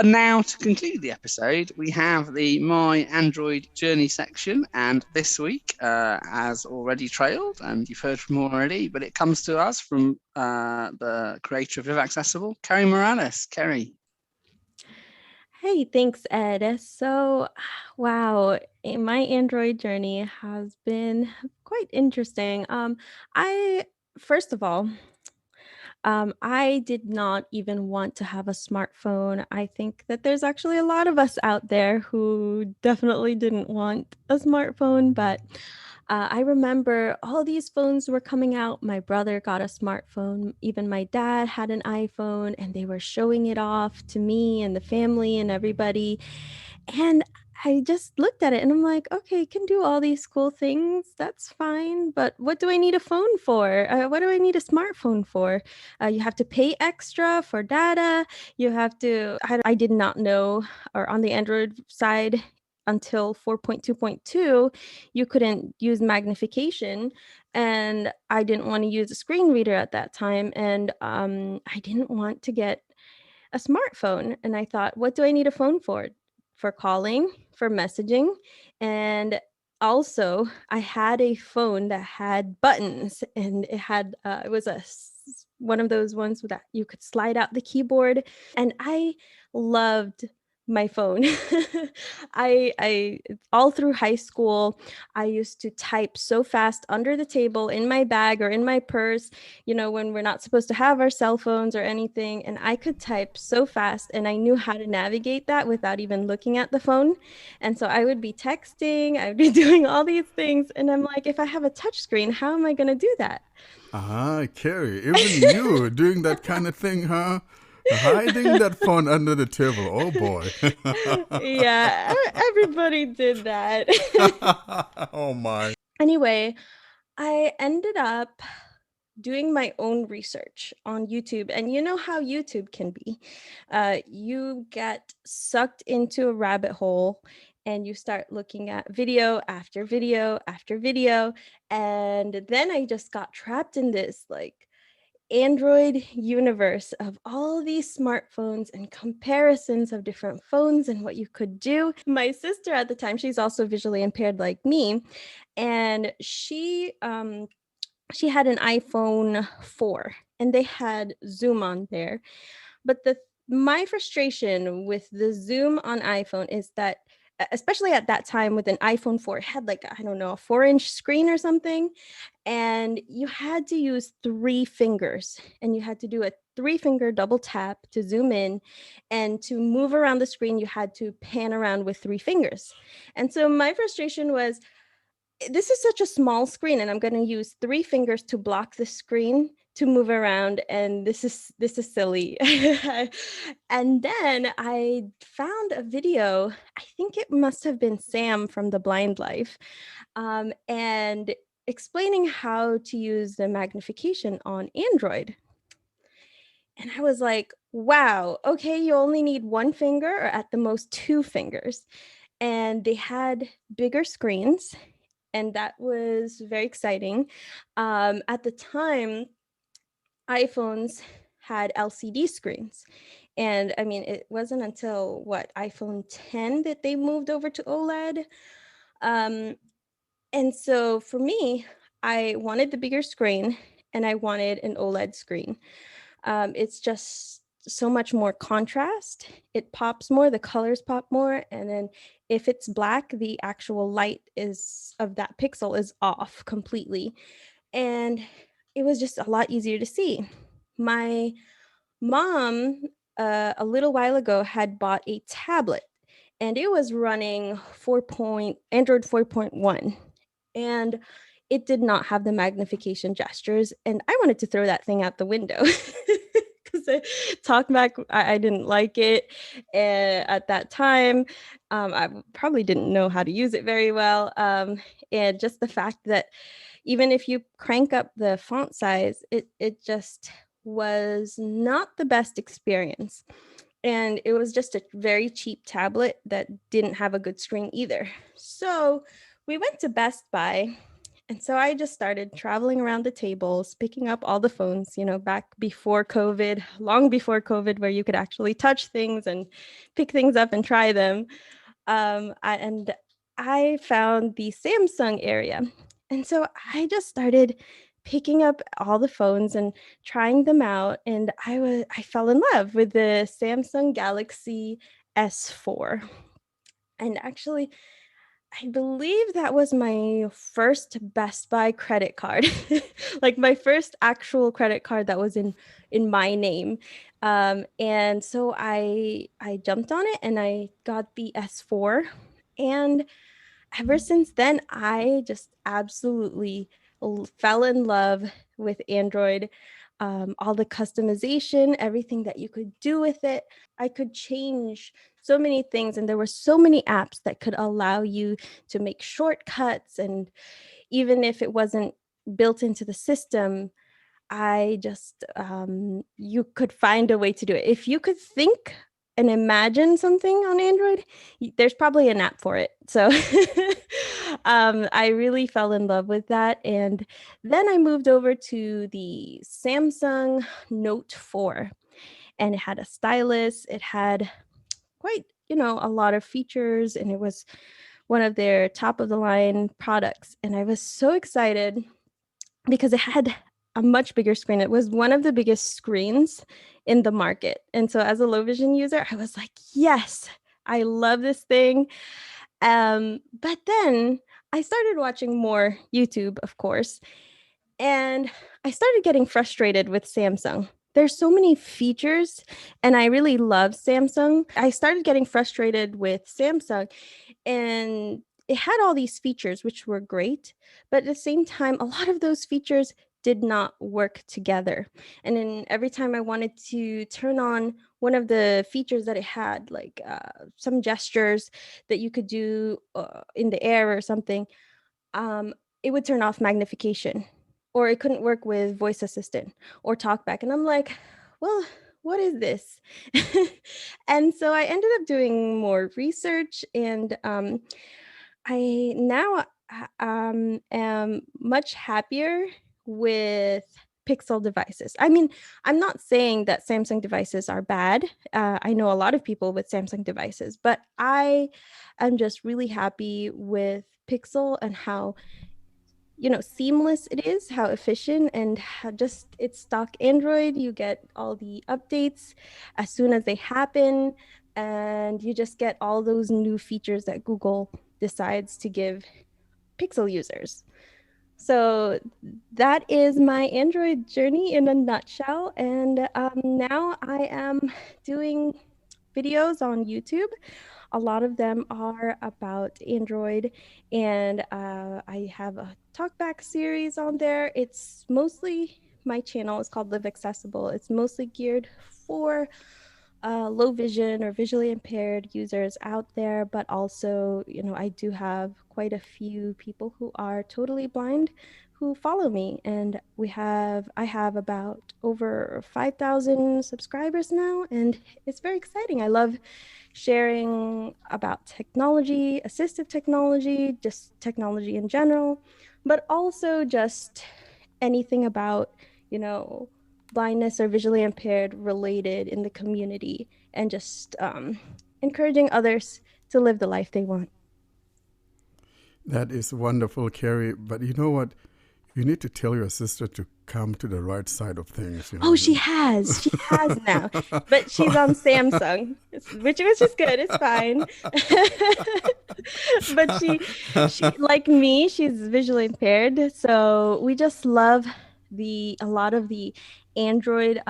And now to conclude the episode, we have the My Android Journey section. And this week, as already trailed, and you've heard from already, but it comes to us from the creator of Live Accessible, Carrie Morales. Carrie. Hey, thanks, Ed. So, wow, my Android journey has been quite interesting. I first of all, I did not even want to have a smartphone. I think that there's actually a lot of us out there who definitely didn't want a smartphone, but I remember all these phones were coming out. My brother got a smartphone. Even my dad had an iPhone, and they were showing it off to me and the family and everybody. And I just looked at it and I'm like, okay, can do all these cool things. That's fine. But what do I need a phone for? What do I need a smartphone for? You have to pay extra for data. You have to, I did not know, or on the Android side, until 4.2.2, you couldn't use magnification. And I didn't want to use a screen reader at that time. And I didn't want to get a smartphone. And I thought, what do I need a phone for? For calling, for messaging. And also, I had a phone that had buttons, and it was one of those ones that you could slide out the keyboard. And I loved my phone. I all through high school, I used to type so fast under the table in my bag or in my purse, when we're not supposed to have our cell phones or anything. And I could type so fast and I knew how to navigate that without even looking at the phone. And so I would be texting, I would be doing all these things. And I'm like, if I have a touch screen, how am I going to do that? Ah, Carrie, even you doing that kind of thing, huh? Hiding that phone under the table. Oh boy. Yeah, everybody did that. Oh my. Anyway, I ended up doing my own research on YouTube. And you know how YouTube can be. You get sucked into a rabbit hole and you start looking at video after video after video. And then I just got trapped in this Android universe of all these smartphones and comparisons of different phones and what you could do. My sister at the time, she's also visually impaired like me, and she had an iPhone 4 and they had Zoom on there. But the my frustration with the Zoom on iPhone is that, especially at that time with an iPhone 4, it had I don't know, a 4-inch screen or something, and you had to use 3 fingers, and you had to do a 3-finger double tap to zoom in, and to move around the screen you had to pan around with 3 fingers. And so my frustration was, this is such a small screen and I'm going to use 3 fingers to block the screen to move around, and this is silly. And then I found a video. I think it must have been Sam from The Blind Life, and explaining how to use the magnification on Android. And I was like, wow, okay, you only need 1 finger or at the most 2 fingers. And they had bigger screens, and that was very exciting. At the time, iPhones had LCD screens. And I mean, it wasn't until iPhone 10 that they moved over to OLED. Um, and so for me, I wanted the bigger screen and I wanted an OLED screen. It's just so much more contrast. It pops more, the colors pop more. And then if it's black, the actual light is of that pixel is off completely. And it was just a lot easier to see. My mom, a little while ago, had bought a tablet, and it was running Android 4.1. And it did not have the magnification gestures. And I wanted to throw that thing out the window. Because TalkBack, I didn't like it at that time. I probably didn't know how to use it very well. And just the fact that even if you crank up the font size, it just was not the best experience. And it was just a very cheap tablet that didn't have a good screen either. So we went to Best Buy, And so I just started traveling around the tables, picking up all the phones, back before COVID, long before COVID, where you could actually touch things and pick things up and try them. And I found the Samsung area. And so I just started picking up all the phones and trying them out. And I fell in love with the Samsung Galaxy S4. And actually, I believe that was my first Best Buy credit card, like my first actual credit card that was in my name. And so I jumped on it and I got the S4. And ever since then, I just absolutely fell in love with Android. All the customization, everything that you could do with it. I could change so many things, and there were so many apps that could allow you to make shortcuts. And even if it wasn't built into the system, I just you could find a way to do it. If you could think and imagine something on Android, there's probably an app for it. So I really fell in love with that. And then I moved over to the Samsung Note 4, and it had a stylus. It had quite, a lot of features, and it was one of their top of the line products. And I was so excited because it had a much bigger screen. It was one of the biggest screens in the market. And so as a low vision user, I was like, yes, I love this thing. But then I started watching more YouTube, of course, and I started getting frustrated with Samsung. There's so many features, and I really love Samsung. I started getting frustrated with Samsung, and it had all these features, which were great. But at the same time, a lot of those features did not work together. And then every time I wanted to turn on one of the features that it had, like some gestures that you could do in the air or something, it would turn off magnification, or it couldn't work with voice assistant or talkback. And I'm like, well, what is this? And so I ended up doing more research, and I now am much happier with Pixel devices. I mean, I'm not saying that Samsung devices are bad. I know a lot of people with Samsung devices, but I am just really happy with Pixel and how seamless it is, how efficient, and how just it's stock Android. You get all the updates as soon as they happen, and you just get all those new features that Google decides to give Pixel users. So that is my Android journey in a nutshell. And now I am doing videos on YouTube. A lot of them are about Android, and I have a talkback series on there. It's mostly, my channel is called Live Accessible. It's mostly geared for low vision or visually impaired users out there, but also, I do have quite a few people who are totally blind who follow me, and I have about over 5,000 subscribers now, and it's very exciting. I love sharing about technology, assistive technology, just technology in general, but also just anything about, blindness or visually impaired related in the community, and just encouraging others to live the life they want. That is wonderful, Carrie. But you know what? You need to tell your sister to come to the right side of things. Oh, she has. She has now. But she's on Samsung, which is good. It's fine. But she, like me, she's visually impaired. So we just love a lot of the Android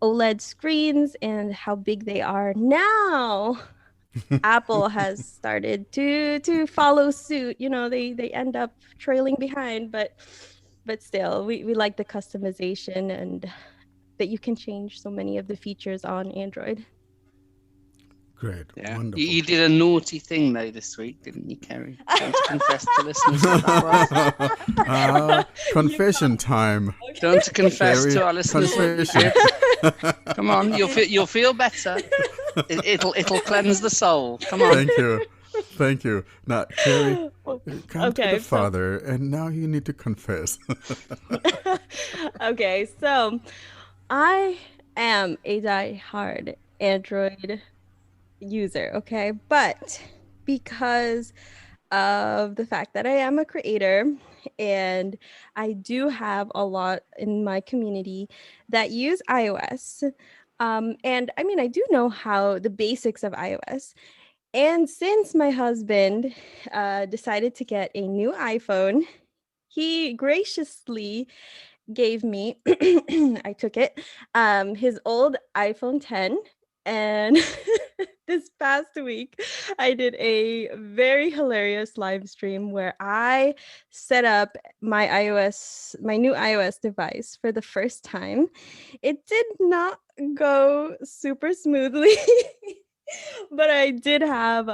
OLED screens and how big they are now. Apple has started to follow suit. They end up trailing behind, but still, we like the customization and that you can change so many of the features on Android. Great. Yeah. Wonderful. You did a naughty thing though this week, didn't you, Carrie? Don't confess to listeners what that was. Confession time. Don't confess Carrie, to our listeners what you confession. did. Come on, you'll feel better. It'll cleanse the soul. Come on. Thank you. Thank you. Now, Carrie, come to Okay, the father, and now you need to confess. Okay, so I am a die-hard Android user, okay? But because of the fact that I am a creator and I do have a lot in my community that use iOS. And I mean, I do know how the basics of iOS. And since my husband decided to get a new iPhone, he graciously gave me, I took it, his old iPhone 10. And this past week, I did a very hilarious live stream where I set up my new iOS device for the first time. It did not go super smoothly. But I did have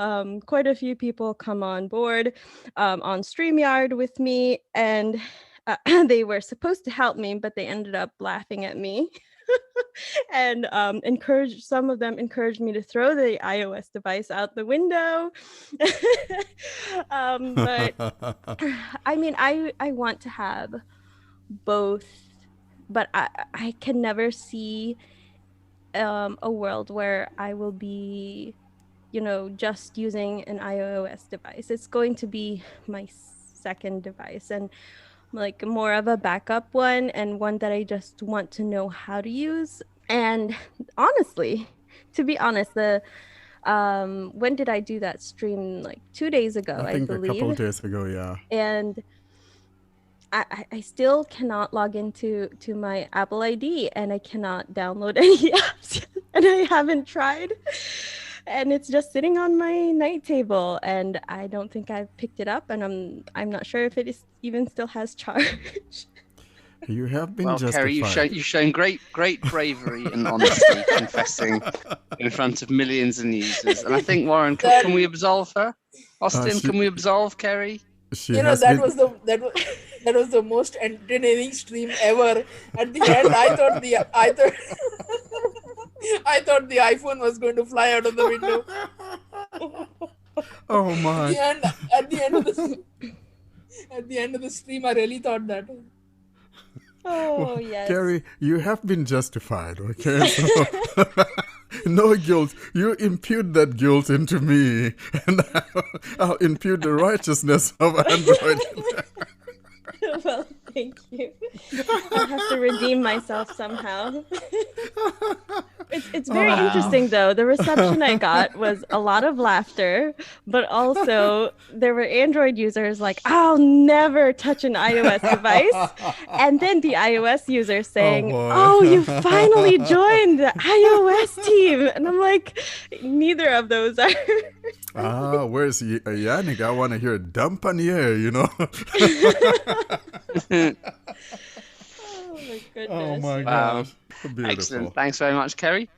quite a few people come on board on StreamYard with me, and they were supposed to help me, but they ended up laughing at me. And some of them encouraged me to throw the iOS device out the window. But I mean, I want to have both, but I can never see a world where I will be, just using an iOS device. It's going to be my second device, and like more of a backup one, and one that I just want to know how to use. And honestly, to be honest, the when did I do that stream? Like 2 days ago, I I think a couple of believe. days ago, yeah. And I still cannot log into my Apple ID, and I cannot download any apps, and I haven't tried. And it's just sitting on my night table, and I don't think I've picked it up, and I'm not sure if it is even still has charge. You have been Well, justified. Carrie, you've shown great bravery and honesty, confessing in front of millions of users. And I think, Warren, can we absolve her? Austin, can we absolve Carrie? That was the most entertaining stream ever. At the end, I thought the iPhone was going to fly out of the window. Oh my! At the end of the stream, I really thought that. Oh, yes. Carrie, you have been justified, okay? So, no guilt. You impute that guilt into me, and I'll impute the righteousness of Android. Well, thank you. I'll have to redeem myself somehow. It's very interesting, though. The reception I got was a lot of laughter, but also there were Android users like, I'll never touch an iOS device. And then the iOS users saying, oh, you finally joined the iOS team. And I'm like, neither of those are. Where's Yannick? I want to hear a dump on the air, Oh my goodness. Oh my gosh. Beautiful. Excellent. Thanks very much, Carrie.